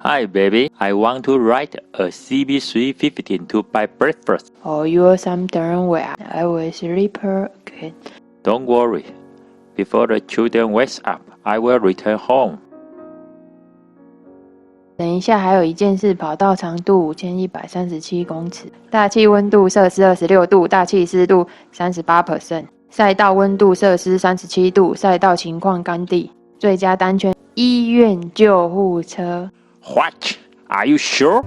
Hi, baby. I want to ride a CB315 to buy breakfast. Oh, you're some darn well. I will sleep again. Don't worry. Before the children wake up, I will return home. 等一下，还有一件事，跑道长度5137公尺，大气温度摄氏26度，大气湿度38%，赛道温度摄氏37度，赛道情况干地，最佳单圈医院救护车。What? Are you sure?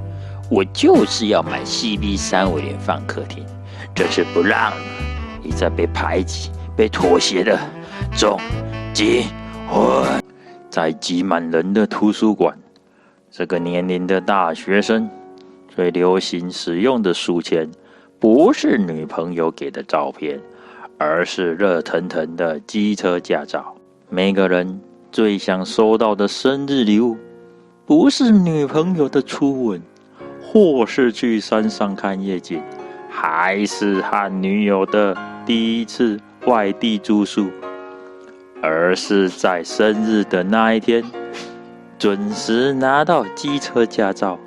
我就是要买 CB350放客厅，这次不让了，一再被排挤、被妥协的总结婚。在挤满人的图书馆，这个年龄的大学生最流行使用的书签，不是女朋友给的照片，而是热腾腾的机车驾照。每个人最想收到的生日礼物，不是女朋友的初吻，或是去山上看夜景，还是和女友的第一次外地住宿，而是在生日的那一天准时拿到机车驾照。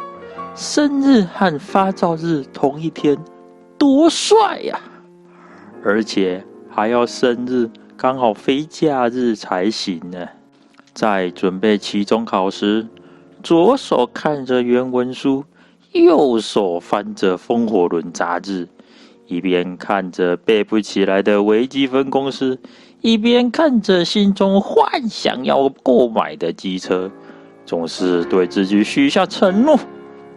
生日和发照日同一天，多帅呀！而且还要生日刚好非假日才行呢。在准备期中考时，左手看着原文书，右手翻着风火轮杂志，一边看着背不起来的微积分公式，一边看着心中幻想要购买的机车，总是对自己许下承诺，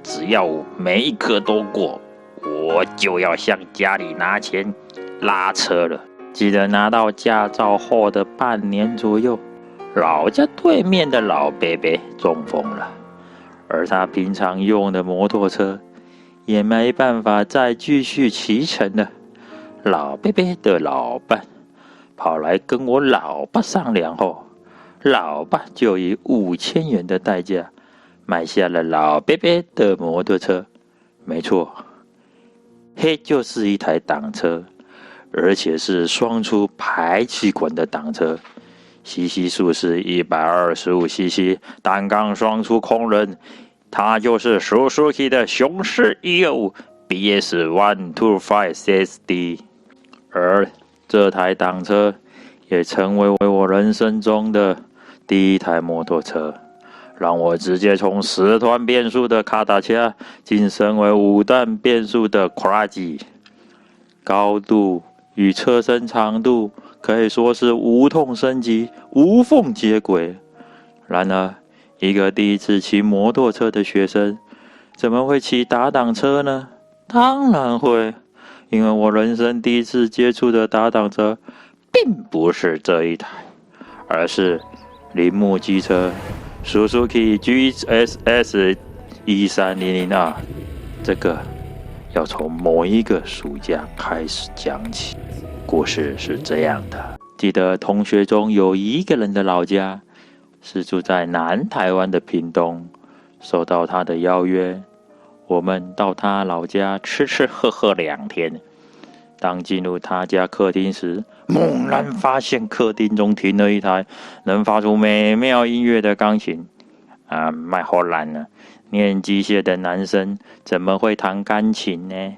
只要每一科都过，我就要向家里拿钱拉车了。记得拿到驾照后的半年左右，老家对面的老伯伯中风了，而他平常用的摩托车也没办法再继续骑乘了。老伯伯的老伴跑来跟我老爸商量后，老爸就以5000元的代价买下了老伯伯的摩托车。没错，嘿，就是一台挡车，而且是双出排气管的挡车。CC 数是125cc，单缸双出空轮，它就是 Suzuki 的雄狮125 BS125CSD。而这台挡车也成为我人生中的第一台摩托车，让我直接从10段变速的卡达恰晋升为5段变速的 Craggy， 高度与车身长度可以说是无痛升级，无缝接轨。然而，一个第一次骑摩托车的学生，怎么会骑打挡车呢？当然会，因为我人生第一次接触的打挡车，并不是这一台，而是铃木机车 Suzuki GSS 13002。这个要从某一个暑假开始讲起。故事是这样的，记得同学中有一个人的老家是住在南台湾的屏东，收到他的邀约，我们到他老家吃吃喝喝2天。当进入他家客厅时，猛然发现客厅中停了一台能发出美妙音乐的钢琴。卖好烂了，念机械的男生怎么会弹钢琴呢？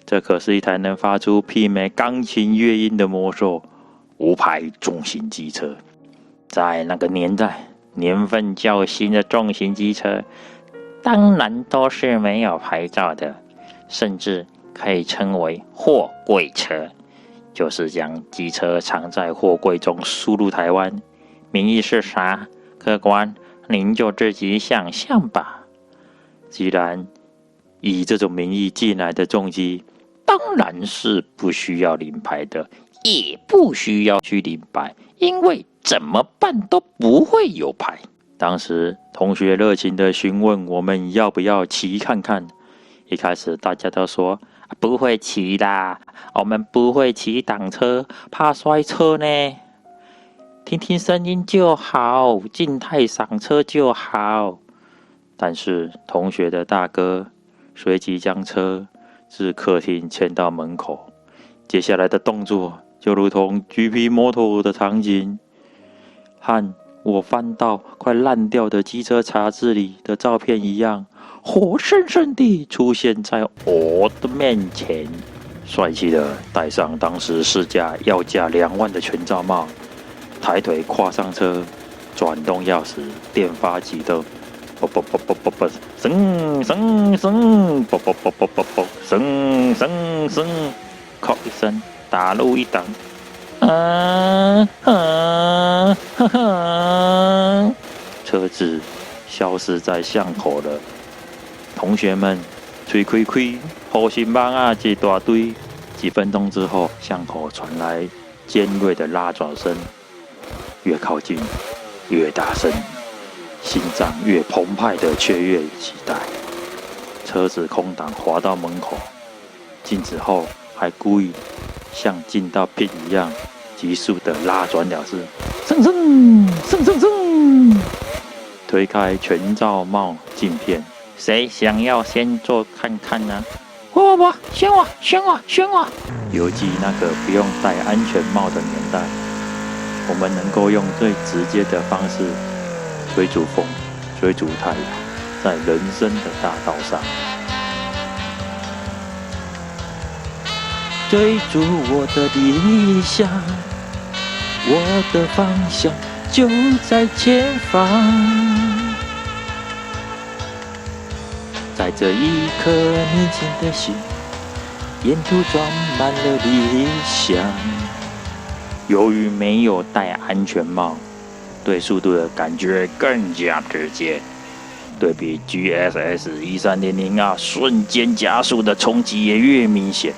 这可是一台能发出媲美钢琴乐音的魔兽无牌重型机车。在那个年代，年份较新的重型机车当然都是没有牌照的，甚至可以称为货柜车，就是将机车藏在货柜中输入台湾。名义是啥？客官您就自己想象吧。既然以这种名义进来的重机，当然是不需要领牌的，也不需要去领牌，因为怎么办都不会有牌。当时同学热情地询问我们要不要骑看看。一开始大家都说不会骑啦，我们不会骑挡车，怕摔车呢。听听声音就好，静态赏车就好。但是同学的大哥随即将车自客厅牵到门口，接下来的动作就如同 GP 摩托的场景，和我翻到快烂掉的机车杂志里的照片一样，活生生地出现在我的面前。帅气的戴上当时市价要价2万的全罩帽，抬腿跨上车，转动钥匙，电发启动，啵啵啵啵啵啵，声声声，啵啵啵啵啵啵，声声声，靠一声，打入一档。车子消失在巷口了。同学们吹开开，好心帮啊一大堆。几分钟之后，巷口传来尖锐的拉爪声，越靠近越大声，心脏越澎湃的却越期待。车子空档滑到门口，静止后还故意像进到pin一样。急速的拉转了事，蹭蹭蹭蹭蹭，推开全罩帽镜片，谁想要先坐看看呢？我，选我！犹记那个不用戴安全帽的年代，我们能够用最直接的方式追逐风，追逐太阳，在人生的大道上追逐我的理想。我的方向就在前方，在这一颗宁静的心，沿途装满了理想。由于没有戴安全帽，对速度的感觉更加直接。对比 GSS 1300R 瞬间加速的冲击也越明显。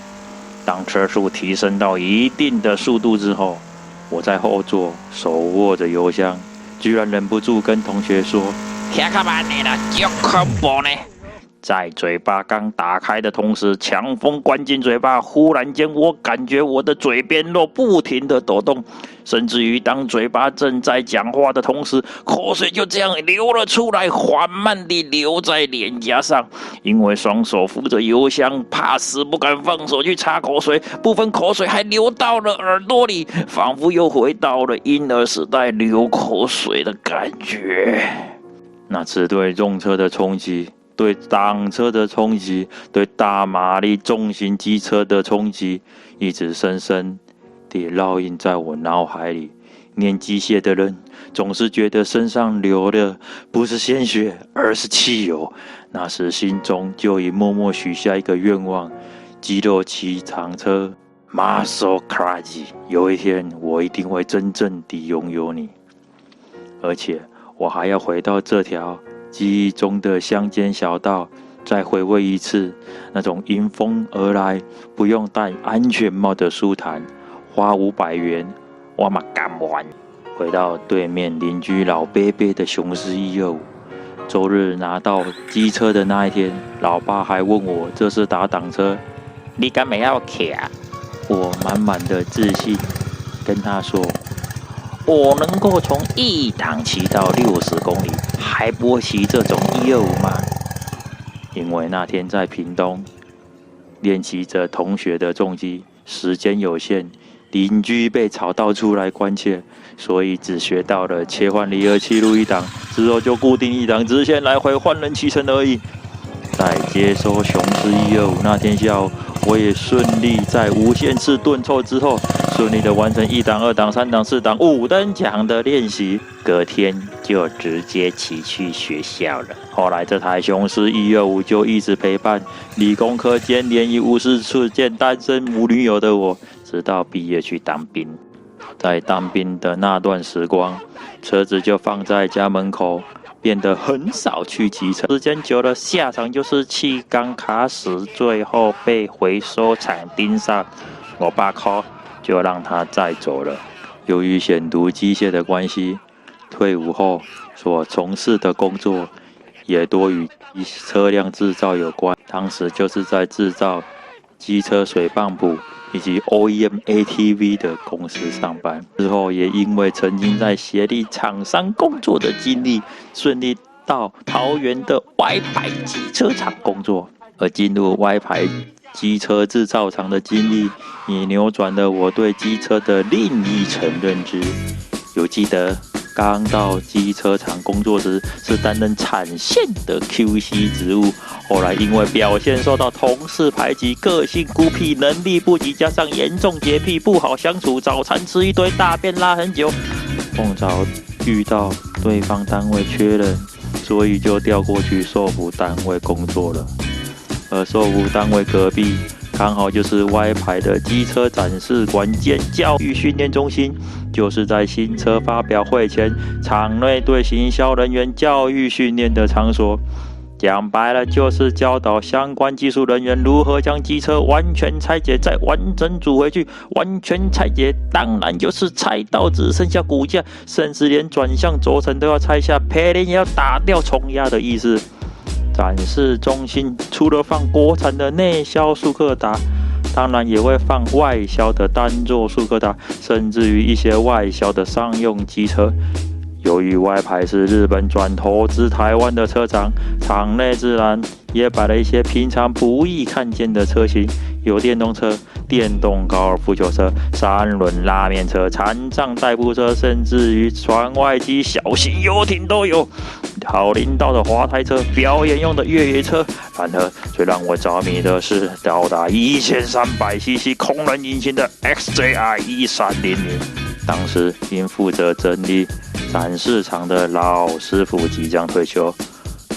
当车速提升到一定的速度之后，我在后座手握着油箱，居然忍不住跟同学说：“太可怕了，就恐怖呢！”在嘴巴刚打开的同时，强风灌进嘴巴，忽然间我感觉我的嘴边肉不停地抖动，甚至于当嘴巴正在讲话的同时，口水就这样流了出来，缓慢地流在脸颊上。因为双手扶着油箱，怕死不敢放手去擦口水，部分口水还流到了耳朵里，仿佛又回到了婴儿时代流口水的感觉。那次对重车的冲击，对挡车的冲击，对大马力重型机车的冲击，一直深深地烙印在我脑海里。念机械的人总是觉得身上流的不是鲜血，而是汽油。那时心中就已默默许下一个愿望：肌肉骑长车 ，muscle crazy。有一天，我一定会真正地拥有你，而且我还要回到这条记忆中的乡间小道，再回味一次那种迎风而来不用戴安全帽的舒坦，花500元我嘛敢玩。回到对面邻居老伯伯的雄狮125，周日拿到机车的那一天，老爸还问我这是打挡车，你敢没要骑？我满满的自信跟他说，我能够从1档骑到60公里，还不会骑这种125吗？因为那天在屏东练习着同学的重机，时间有限，邻居被吵到出来关切，所以只学到了切换离合器入1档，之后就固定1档直线来回换人骑乘而已。在接收雄狮125那天下午，我也顺利在无限次顿挫之后，顺利的完成1档、2档、3档、4档、5等奖的练习，隔天就直接骑去学校了。后来这台雄狮125就一直陪伴理工科兼联谊50次见单身无女友的我，直到毕业去当兵。在当兵的那段时光，车子就放在家门口，变得很少去骑车，时间久了，下场就是气缸卡死，最后被回收厂盯上，我爸靠，就让他载走了。由于选读机械的关系，退伍后所从事的工作也多与车辆制造有关，当时就是在制造机车水泵补以及 OEM ATV 的公司上班。之后也因为曾经在协力厂商工作的经历，顺利到桃园的 Y 牌机车厂工作。而进入 Y 牌机车制造厂的经历，也扭转了我对机车的另一层认知。有记得刚到机车厂工作时是担任产线的 QC 职务，后来因为表现受到同事排挤，个性孤僻，能力不及，加上严重洁癖，不好相处，早餐吃一堆，大便拉很久。碰巧遇到对方单位缺人，所以就调过去受服单位工作了。而受服单位隔壁刚好就是歪牌的机车展示馆兼教育训练中心，就是在新车发表会前，场内对行销人员教育训练的场所。讲白了，就是教导相关技术人员如何将机车完全拆解，再完整组回去。完全拆解，当然就是拆到只剩下骨架，甚至连转向轴承都要拆下，配链也要打掉重压的意思。展示中心除了放国产的内销速克达，当然也会放外销的单座速克达，甚至于一些外销的商用机车。由于歪牌是日本转投资台湾的车厂，场内自然也摆了一些平常不易看见的车型，有电动车、电动高尔夫球车、三轮拉面车、残障代步车，甚至于船外机、小型游艇都有。好林道的滑台车、表演用的越野车。然而，最让我着迷的是高达1300cc 空人引擎的 XJR 1300。当时因负责整理展示场的老师傅即将退休，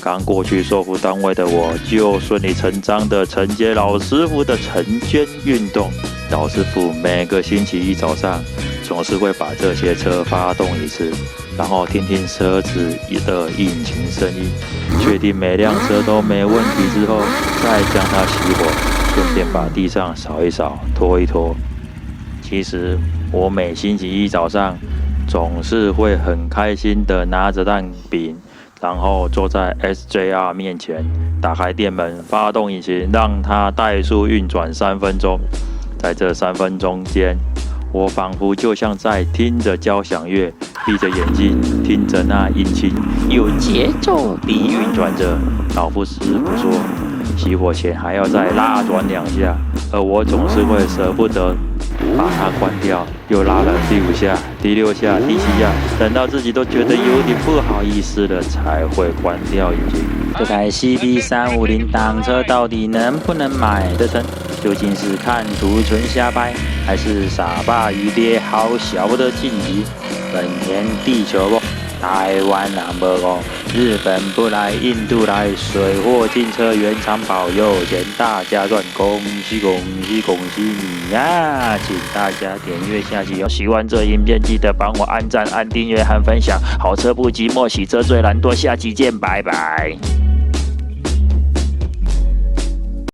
刚过去受服单位的我就顺理成章地承接老师傅的承捐运动。老师傅每个星期一早上总是会把这些车发动一次，然后听听车子的引擎声音，确定每辆车都没问题之后，再将它熄火，顺便把地上扫一扫、拖一拖。其实我每星期一早上总是会很开心的拿着蛋饼，然后坐在 SJR 面前，打开店门，发动引擎，让它怠速运转3分钟。在这3分钟间，我仿佛就像在听着交响乐，闭着眼睛听着那引擎有节奏地运转着。老夫师傅说，熄火前还要再拉转2下，而我总是会舍不得把它关掉，又拉了第5下、第6下、第7下，等到自己都觉得有点不好意思了，才会关掉引擎。这台 CB350 挡车到底能不能买得成？究竟是看图纯瞎掰，还是傻爸鱼爹好小的晋级？本年地球梦，台湾 No.1，日本不来，印度来，水货进车原厂保有钱大家赚，恭喜恭喜恭喜你呀！请大家点阅下去哦。喜欢这影片记得帮我按赞、按订阅和分享。好车不寂寞，洗车最懒惰。下期见，拜拜。